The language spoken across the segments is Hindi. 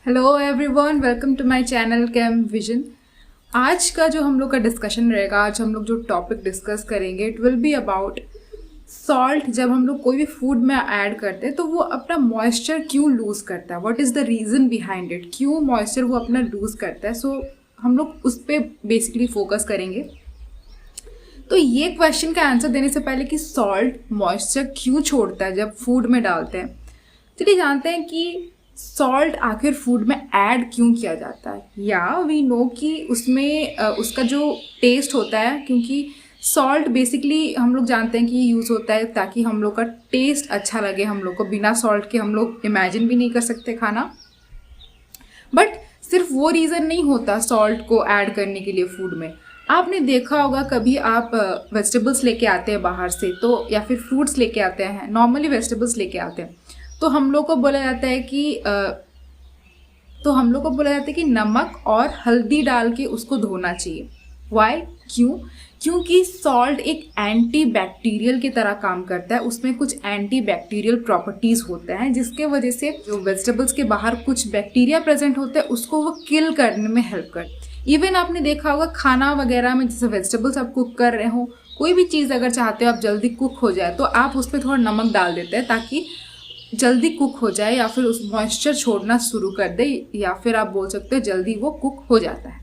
Hello everyone, welcome to my channel Cam Vision. आज का जो हम लोग का डिस्कशन रहेगा, आज हम लोग जो टॉपिक डिस्कस करेंगे it will be about salt. जब हम लोग कोई भी फूड में ऐड करते हैं तो वो अपना मॉइस्चर क्यों लूज़ करता है, what is the reason behind it, क्यों मॉइस्चर वो अपना लूज़ करता है। सो हम लोग उस पर बेसिकली फोकस करेंगे। तो ये क्वेश्चन का आंसर देने से पहले कि सॉल्ट मॉइस्चर क्यों छोड़ता है जब फूड में डालते हैं, चलिए जानते हैं कि सॉल्ट आखिर फूड में ऐड क्यों किया जाता है। या वी नो कि उसमें उसका जो टेस्ट होता है, क्योंकि सॉल्ट बेसिकली हम लोग जानते हैं कि यूज़ होता है ताकि हम लोग का टेस्ट अच्छा लगे। हम लोग को बिना सॉल्ट के हम लोग इमेजिन भी नहीं कर सकते खाना। बट सिर्फ वो रीज़न नहीं होता सॉल्ट को ऐड करने के लिए फूड में। आपने देखा होगा कभी आप वेजिटेबल्स लेके आते हैं बाहर से, तो या फिर फ्रूट्स लेके आते हैं, नॉर्मली वेजिटेबल्स लेके आते हैं, तो हम लोग को बोला जाता है कि नमक और हल्दी डाल के उसको धोना चाहिए। वाई, क्यों? क्योंकि सॉल्ट एक एंटी बैक्टीरियल की तरह काम करता है। उसमें कुछ एंटी बैक्टीरियल प्रॉपर्टीज़ होते हैं जिसके वजह से जो वेजिटेबल्स के बाहर कुछ बैक्टीरिया प्रेजेंट होते हैं उसको वो किल करने में हेल्प करते। इवन आपने देखा होगा खाना वगैरह में, जैसे वेजिटेबल्स आप कुक कर रहे हो, कोई भी चीज़ अगर चाहते हो आप जल्दी कुक हो जाए तो आप उस पर थोड़ा नमक डाल देते हैं ताकि जल्दी कुक हो जाए, या फिर उस मॉइस्चर छोड़ना शुरू कर दे, या फिर आप बोल सकते हो जल्दी वो कुक हो जाता है।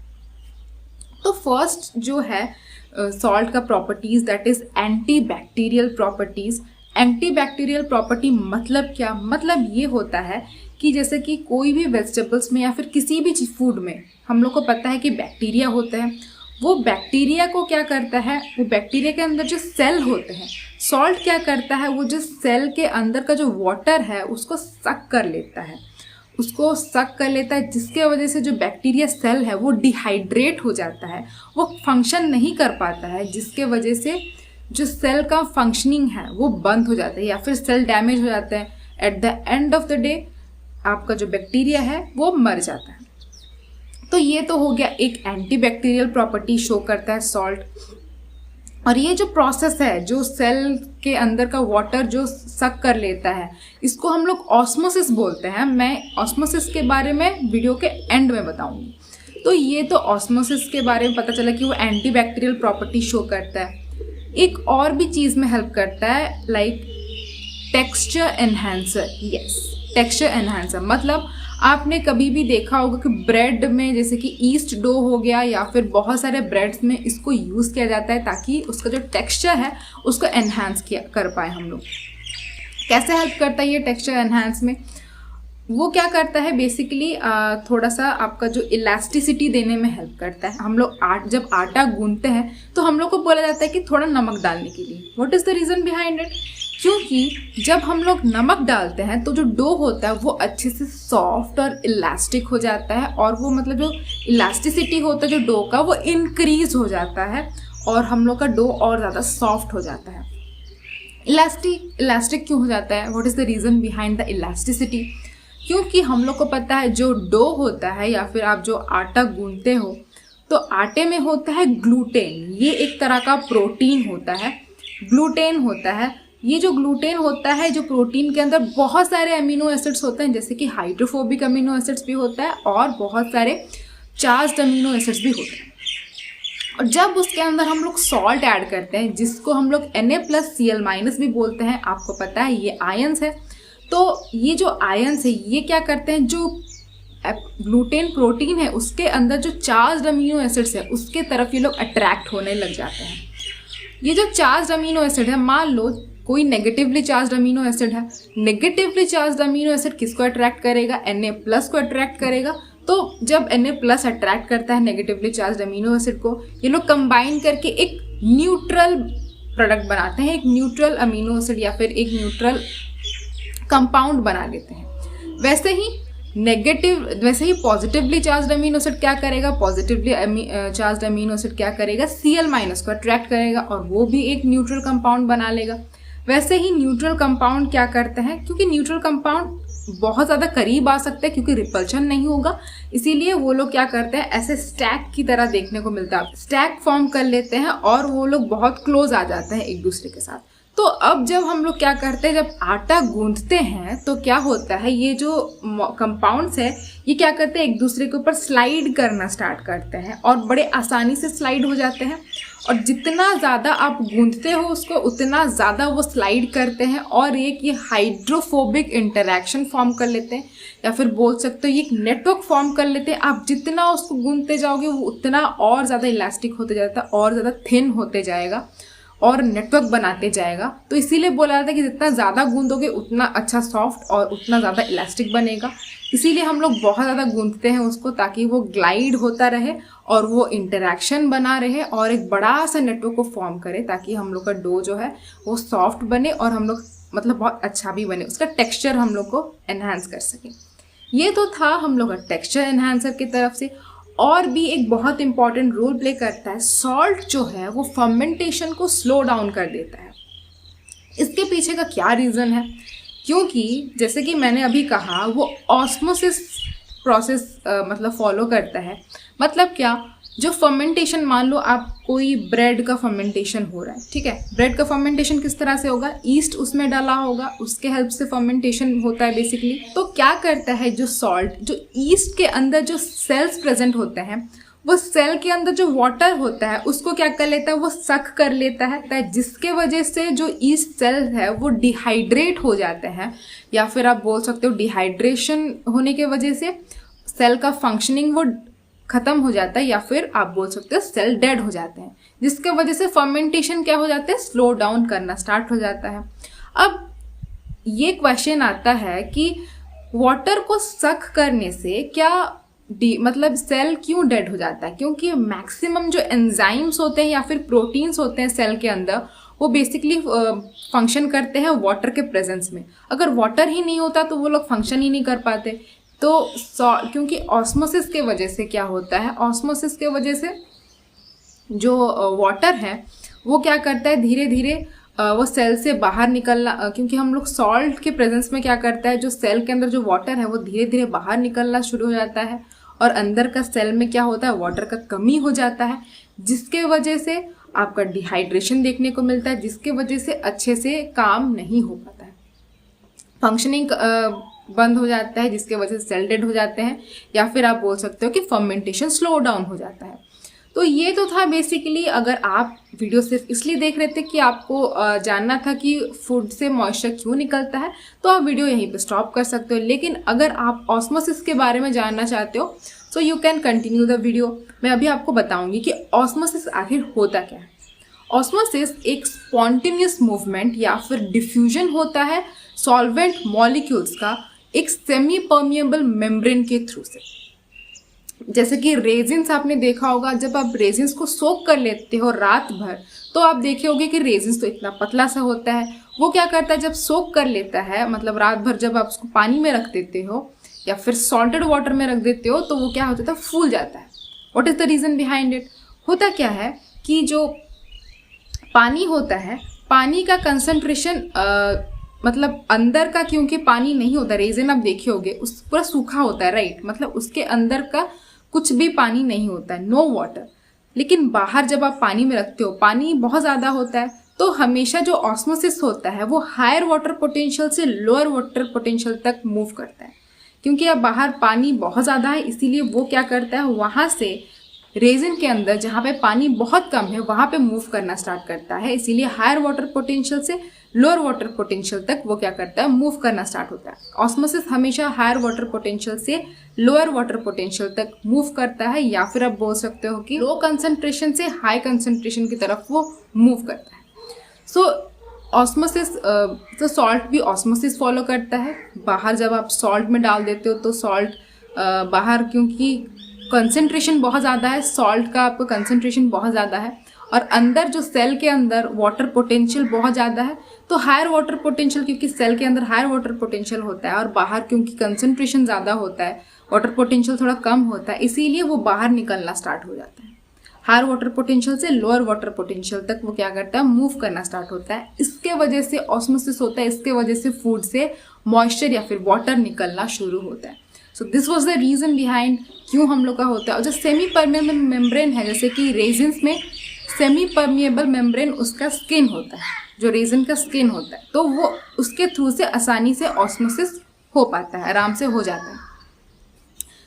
तो फर्स्ट जो है सॉल्ट का properties, that is anti bacterial properties. Anti bacterial property मतलब क्या? मतलब ये होता है कि जैसे कि कोई भी वेजिटेबल्स में या फिर किसी भी फूड में हम लोग को पता है कि बैक्टीरिया होते हैं। वो बैक्टीरिया को क्या करता है, वो बैक्टीरिया के अंदर जो सेल होते हैं, सॉल्ट क्या करता है, वो जो सेल के अंदर का जो वाटर है उसको सक कर लेता है, जिसके वजह से जो बैक्टीरिया सेल है वो डिहाइड्रेट हो जाता है, वो फंक्शन नहीं कर पाता है, जिसके वजह से जो सेल का फंक्शनिंग है वो बंद हो जाता है या फिर सेल डैमेज हो जाता है। At the end of the day आपका जो बैक्टीरिया है वो मर जाता है। तो ये तो हो गया एक एंटीबैक्टीरियल प्रॉपर्टी शो करता है सॉल्ट। और ये जो प्रोसेस है, जो सेल के अंदर का वाटर जो सक कर लेता है, इसको हम लोग ऑस्मोसिस बोलते हैं। मैं ऑस्मोसिस के बारे में वीडियो के एंड में बताऊंगी। तो ये तो ऑस्मोसिस के बारे में पता चला कि वो एंटीबैक्टीरियल प्रॉपर्टी शो करता है। एक और भी चीज़ में हेल्प करता है, like texture enhancer. Yes, texture enhancer मतलब आपने कभी भी देखा होगा कि ब्रेड में जैसे कि ईस्ट डो हो गया या फिर बहुत सारे ब्रेड्स में इसको यूज़ किया जाता है ताकि उसका जो टेक्सचर है उसको एनहांस कर पाए हम लोग। कैसे हेल्प करता है ये टेक्सचर एनहांस में? वो क्या करता है बेसिकली थोड़ा सा आपका जो इलास्टिसिटी देने में हेल्प करता है। हम लोग जब आटा गूंथते हैं तो हम लोग को बोला जाता है कि थोड़ा नमक डालने के लिए। What is the reason behind it? क्योंकि जब हम लोग नमक डालते हैं तो जो डो होता है वो अच्छे से सॉफ्ट और इलास्टिक हो जाता है, और वो मतलब जो इलास्टिसिटी होता है जो डो का वो इंक्रीज हो जाता है और हम लोग का डो और ज़्यादा सॉफ्ट हो जाता है। इलास्टिक क्यों हो जाता है? What is the reason behind the elasticity? क्योंकि हम लोग को पता है जो डो होता है या फिर आप जो आटा गूंथते हो तो आटे में होता है ग्लूटेन। ये एक तरह का प्रोटीन होता है, ग्लूटेन होता है। ये जो ग्लूटेन होता है, जो प्रोटीन के अंदर बहुत सारे अमीनो एसिड्स होते हैं, जैसे कि हाइड्रोफोबिक अमीनो एसिड्स भी होता है और बहुत सारे चार्ज्ड अमीनो एसिड्स भी होते हैं। और जब उसके अंदर हम लोग सॉल्ट ऐड करते हैं, जिसको हम लोग Na+Cl- भी बोलते हैं, आपको पता है ये आयंस है। तो ये जो आयंस है ये क्या करते हैं, जो ग्लूटेन प्रोटीन है उसके अंदर जो चार्ज्ड अमीनो एसिड्स है उसके तरफ ये लोग अट्रैक्ट होने लग जाते हैं। ये जो चार्ज्ड अमीनो एसिड है, मान लो कोई नेगेटिवली चार्ज्ड अमीनो एसिड है, नेगेटिवली चार्ज्ड अमीनो एसिड किसको अट्रैक्ट करेगा? Na+ को अट्रैक्ट करेगा। तो जब Na+ अट्रैक्ट करता है नेगेटिवली चार्ज्ड अमीनो एसिड को, ये लोग कंबाइन करके एक न्यूट्रल प्रोडक्ट बनाते हैं, एक न्यूट्रल अमीनो एसिड या फिर एक न्यूट्रल कंपाउंड बना लेते हैं। वैसे ही पॉजिटिवली चार्ज्ड अमीनो एसिड क्या करेगा? पॉजिटिवली चार्ज्ड अमीनो एसिड क्या करेगा? Cl- को अट्रैक्ट करेगा और वो भी एक न्यूट्रल कंपाउंड बना लेगा। वैसे ही न्यूट्रल कंपाउंड क्या करते हैं, क्योंकि न्यूट्रल कंपाउंड बहुत ज़्यादा करीब आ सकते हैं क्योंकि रिपल्शन नहीं होगा, इसीलिए वो लोग क्या करते हैं, ऐसे स्टैक की तरह देखने को मिलता है, स्टैक फॉर्म कर लेते हैं और वो लोग बहुत क्लोज आ जाते हैं एक दूसरे के साथ। तो अब जब हम लोग क्या करते हैं, जब आटा गूंथते हैं तो क्या होता है, ये जो कंपाउंड्स है ये क्या करते हैं, एक दूसरे के ऊपर स्लाइड करना स्टार्ट करते हैं और बड़े आसानी से स्लाइड हो जाते हैं। और जितना ज़्यादा आप गूंथते हो उसको उतना ज़्यादा वो स्लाइड करते हैं और एक ये हाइड्रोफोबिक इंटरैक्शन फॉर्म कर लेते हैं, या फिर बोल सकते हो ये एक नेटवर्क फॉर्म कर लेते हैं। आप जितना उसको गूंथते जाओगे वो उतना और ज़्यादा इलास्टिक होते जाता है, और ज़्यादा थिन होते जाएगा और नेटवर्क बनाते जाएगा। तो इसीलिए बोला जाता है कि जितना ज़्यादा गूंदोगे उतना अच्छा सॉफ्ट और उतना ज़्यादा इलास्टिक बनेगा। इसीलिए हम लोग बहुत ज़्यादा गूंथते हैं उसको, ताकि वो ग्लाइड होता रहे और वो इंटरैक्शन बना रहे और एक बड़ा सा नेटवर्क को फॉर्म करे, ताकि हम लोग का डो जो है वो सॉफ्ट बने और हम लोग मतलब बहुत अच्छा भी बने, उसका टेक्स्चर हम लोग को एनहांस कर सकें। ये तो था हम लोग का टेक्स्चर एनहांसर की तरफ से। और भी एक बहुत इंपॉर्टेंट रोल प्ले करता है, सॉल्ट जो है वो फर्मेंटेशन को स्लो डाउन कर देता है। इसके पीछे का क्या रीज़न है, क्योंकि जैसे कि मैंने अभी कहा वो ऑस्मोसिस प्रोसेस मतलब फॉलो करता है। मतलब क्या, जो फर्मेंटेशन, मान लो आप कोई ब्रेड का फर्मेंटेशन हो रहा है, ठीक है, ब्रेड का फर्मेंटेशन किस तरह से होगा, ईस्ट उसमें डाला होगा, उसके हेल्प से फर्मेंटेशन होता है बेसिकली। तो क्या करता है जो सॉल्ट, जो ईस्ट के अंदर जो सेल्स प्रेजेंट होते हैं, वो सेल के अंदर जो वाटर होता है उसको क्या कर लेता है, वो सक कर लेता है, जिसके वजह से जो ईस्ट सेल है वो डिहाइड्रेट हो जाते हैं, या फिर आप बोल सकते हो डिहाइड्रेशन होने के वजह से सेल का फंक्शनिंग वो खत्म हो जाता है, या फिर आप बोल सकते हो सेल डेड हो जाते हैं, जिसके वजह से फर्मेंटेशन क्या हो जाता है, स्लो डाउन करना स्टार्ट हो जाता है। अब ये क्वेश्चन आता है कि वाटर को सक करने से क्या मतलब सेल क्यों डेड हो जाता है, क्योंकि मैक्सिमम जो एंजाइम्स होते हैं या फिर प्रोटीन्स होते हैं सेल के अंदर, वो बेसिकली फंक्शन करते हैं वाटर के प्रेजेंस में। अगर वाटर ही नहीं होता तो वो लोग फंक्शन ही नहीं कर पाते। तो क्योंकि ऑस्मोसिस के वजह से क्या होता है, ऑस्मोसिस के वजह से जो वाटर है वो क्या करता है, धीरे धीरे वो सेल से बाहर निकलना, क्योंकि हम लोग सॉल्ट के प्रेजेंस में क्या करता है, जो सेल के अंदर जो वाटर है वो धीरे धीरे बाहर निकलना शुरू हो जाता है और अंदर का सेल में क्या होता है, वाटर का कमी हो जाता है, जिसके वजह से आपका डिहाइड्रेशन देखने को मिलता है, जिसके वजह से अच्छे से काम नहीं हो पाता है, फंक्शनिंग बंद हो जाता है, जिसके वजह से सेल डेड हो जाते हैं, या फिर आप बोल सकते हो कि फर्मेंटेशन स्लो डाउन हो जाता है। तो ये तो था बेसिकली। अगर आप वीडियो सिर्फ इसलिए देख रहे थे कि आपको जानना था कि फूड से मॉइस्चर क्यों निकलता है, तो आप वीडियो यहीं पे स्टॉप कर सकते हो। लेकिन अगर आप ऑस्मोसिस के बारे में जानना चाहते हो so you can continue the video. मैं अभी आपको बताऊंगी कि ऑस्मोसिस आखिर होता क्या है। ऑस्मोसिस एक स्पॉन्टेनियस मूवमेंट या फिर डिफ्यूजन होता है सॉल्वेंट मॉलिक्यूल्स का एक सेमी परमिएबल मेम्ब्रेन के थ्रू से। जैसे कि रेजिन्स आपने देखा होगा, जब आप रेजिन्स को सोक कर लेते हो रात भर, तो आप देखे होगे कि रेजिन्स तो इतना पतला सा होता है। वो क्या करता है, जब सोक कर लेता है, मतलब रात भर जब आप उसको पानी में रख देते हो या फिर सॉल्टेड वाटर में रख देते हो, तो वो क्या होता है, फूल जाता है। What is the reason behind it? होता क्या है कि जो पानी होता है, पानी का कंसंट्रेशन मतलब अंदर का, क्योंकि पानी नहीं होता, रेजिन आप देखे होगे उस पूरा सूखा होता है, राइट, मतलब उसके अंदर का कुछ भी पानी नहीं होता है, नो वाटर। लेकिन बाहर जब आप पानी में रखते हो, पानी बहुत ज़्यादा होता है, तो हमेशा जो ऑस्मोसिस होता है वो हायर वाटर पोटेंशियल से लोअर वाटर पोटेंशियल तक मूव करता है। क्योंकि अब बाहर पानी बहुत ज़्यादा है, इसीलिए वो क्या करता है, वहाँ से रेजिन के अंदर जहाँ पे पानी बहुत कम है वहाँ पे मूव करना स्टार्ट करता है। इसीलिए हायर वाटर पोटेंशियल से लोअर वाटर पोटेंशियल तक वो क्या करता है, मूव करना स्टार्ट होता है। ऑस्मोसिस हमेशा हायर वाटर पोटेंशियल से लोअर वाटर पोटेंशियल तक मूव करता है, या फिर आप बोल सकते हो कि लो कंसंट्रेशन से हाई कंसंट्रेशन की तरफ वो मूव करता है। सो ऑस्मोसिस, तो सॉल्ट भी ऑस्मोसिस फॉलो करता है। बाहर जब आप सॉल्ट में डाल देते हो तो सॉल्ट बाहर, क्योंकि कंसंट्रेशन बहुत ज़्यादा है, सॉल्ट का आपको कंसंट्रेशन बहुत ज़्यादा है, और अंदर जो सेल के अंदर वाटर पोटेंशियल बहुत ज़्यादा है, तो हायर वाटर पोटेंशियल, क्योंकि सेल के अंदर हायर वाटर पोटेंशियल होता है और बाहर क्योंकि कंसंट्रेशन ज़्यादा होता है, वाटर पोटेंशियल थोड़ा कम होता है, इसीलिए वो बाहर निकलना स्टार्ट हो जाता है। हायर वाटर पोटेंशियल से लोअर वाटर पोटेंशियल तक वो क्या करता है, मूव करना स्टार्ट होता है। इसके वजह से ऑस्मोसिस होता है, इसके वजह से फूड से मॉइस्चर या फिर वाटर निकलना शुरू होता है। So this was the reason behind क्यों हम लोग का होता है। और जो सेमी परमिएबल मेम्ब्रेन है, जैसे कि रेजिन्स में सेमी परमिएबल मेम्ब्रेन उसका स्किन होता है, जो रेजिन का स्किन होता है, तो वो उसके थ्रू से आसानी से ऑस्मोसिस हो पाता है, आराम से हो जाता है।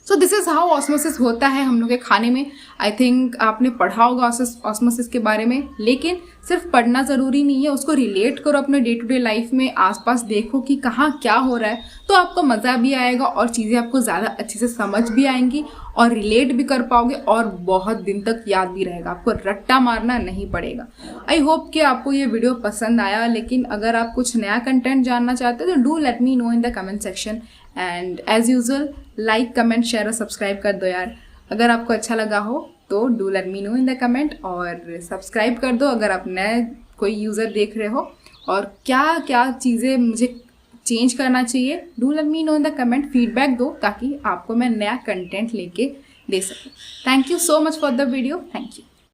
So this is how osmosis होता है हम लोग के खाने में। आई थिंक आपने पढ़ा होगा ऑस्मोसिस के बारे में, लेकिन सिर्फ पढ़ना ज़रूरी नहीं है, उसको रिलेट करो अपने डे टू डे लाइफ में, आसपास देखो कि कहाँ क्या हो रहा है, तो आपको मज़ा भी आएगा और चीज़ें आपको ज़्यादा अच्छे से समझ भी आएंगी और रिलेट भी कर पाओगे और बहुत दिन तक याद भी रहेगा, आपको रट्टा मारना नहीं पड़ेगा। आई होप कि आपको ये वीडियो पसंद आया, लेकिन अगर आप कुछ नया कंटेंट जानना चाहते हो तो do let me know in the comment section. And as usual like comment share और सब्सक्राइब कर दो यार, अगर आपको अच्छा लगा हो तो do let me know in the comment, और सब्सक्राइब कर दो अगर आप नए कोई यूज़र देख रहे हो। और क्या क्या चीज़ें मुझे चेंज करना चाहिए, do let me know in the comment, feedback दो ताकि आपको मैं नया कंटेंट लेके दे सकूँ। Thank you so much for the video, thank you.